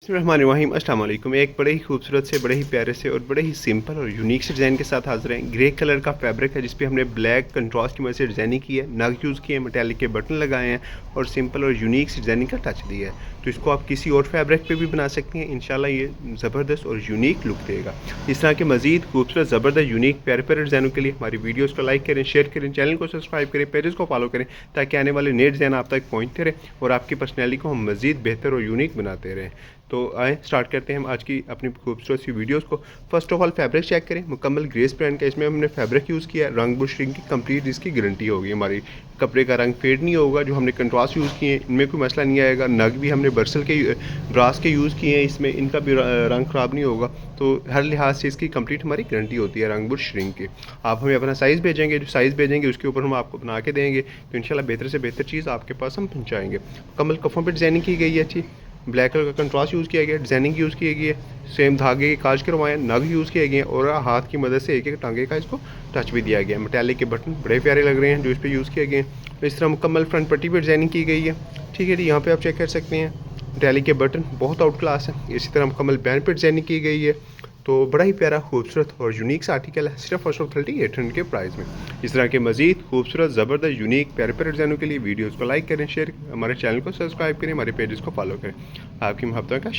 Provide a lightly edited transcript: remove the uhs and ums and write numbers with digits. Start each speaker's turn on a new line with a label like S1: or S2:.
S1: बिस्मिल्लाहिर्रहमानिर्रहीम। अस्सलाम वालेकुम। एक बड़े ही खूबसूरत से, बड़े ही प्यारे से और बड़े ही सिंपल और यूनिक से डिज़ाइन के साथ हाज़िर हैं। ग्रे कलर का फैब्रिक है जिस पे हमने ब्लैक कंट्रास्ट की मदद से डिज़ाइनिंग की है, नग यूज़ किए हैं, मेटालिक के बटन लगाए हैं और सिंपल और यूनिक सी डिज़ाइनिंग का टच दिया है। तो इसको आप किसी और फैब्रिक पे भी बना सकती हैं। इंशाल्लाह ये ज़बरदस्त और यूनिक लुक देगा। इस तरह के मज़ीद खूबसूरत, ज़बरदस्त, यूनिक, प्यारे प्यारे डिज़ाइनों के लिए हमारी वीडियोज़ को लाइक करें, शेयर करें, चैनल को सब्सक्राइब करें, पेजेस को फॉलो करें ताकि आने वाले नए डिज़ाइन आप तक पहुँचते रहें और आपकी पर्सनैलिटी को हम मज़ीद बेहतर और यूनिक बनाते रहें। तो आए स्टार्ट करते हैं हम आज की अपनी खूबसूरत सी वीडियोस को। First of all fabric check करें, मुकम्मल ग्रेस ब्रांड का इसमें हमने फैब्रिक यूज़ किया है। रंग बुश रिंग की कंप्लीट इसकी गारंटी होगी हमारी। कपड़े का रंग फेड नहीं होगा। जो हमने कंट्रास्ट यूज़ किए हैं इनमें कोई मसला नहीं आएगा। नग भी हमने बर्सल के ब्रास के यूज़ किए हैं, इसमें इनका भी रंग ख़राब नहीं होगा। तो हर लिहाज से इसकी कंप्लीट हमारी गारंटी होती है रंग बुश रिंग की। आप हमें अपना साइज़ भेजेंगे, जो साइज़ भेजेंगे उसके ऊपर हम आपको बना के देंगे। तो इंशाल्लाह बेहतर से बेहतर चीज़ आपके पास हम पहुँचाएँगे। मुकम्मल कफ़ों पर डिज़ाइनिंग की गई है अच्छी। ब्लैक कलर का कंट्रास्ट यूज़ किया गया है, डिज़ाइनिंग यूज़ की गई है, सेम धागे के काज करवाए हैं, नग यूज़ किए गए हैं और हाथ की मदद से एक-एक टांगे का इसको टच भी दिया गया है। मेटालिक के बटन बड़े प्यारे लग रहे हैं जो इस पे यूज़ किए गए हैं। इस तरह मुकम्मल फ्रंट पट्टी पे डिज़ाइनिंग की गई है। ठीक है जी, यहाँ पे आप चेक कर सकते हैं मेटालिक के बटन बहुत आउट क्लास है। इसी तरह मुकम्मल बैंड पे डिज़ाइनिंग की गई है। तो बड़ा ही प्यारा, खूबसूरत और यूनिक सा आर्टिकल है, सिर्फ और सिर्फ 3800 के प्राइस में। इस तरह के मज़ीद खूबसूरत, ज़बरदस्त, यूनिक, प्यारे प्यारे डिज़ाइनों के लिए वीडियोज़ को लाइक करें, शेयर, हमारे चैनल को सब्सक्राइब करें, हमारे पेजेस को फॉलो करें। आपकी मोहब्बतों का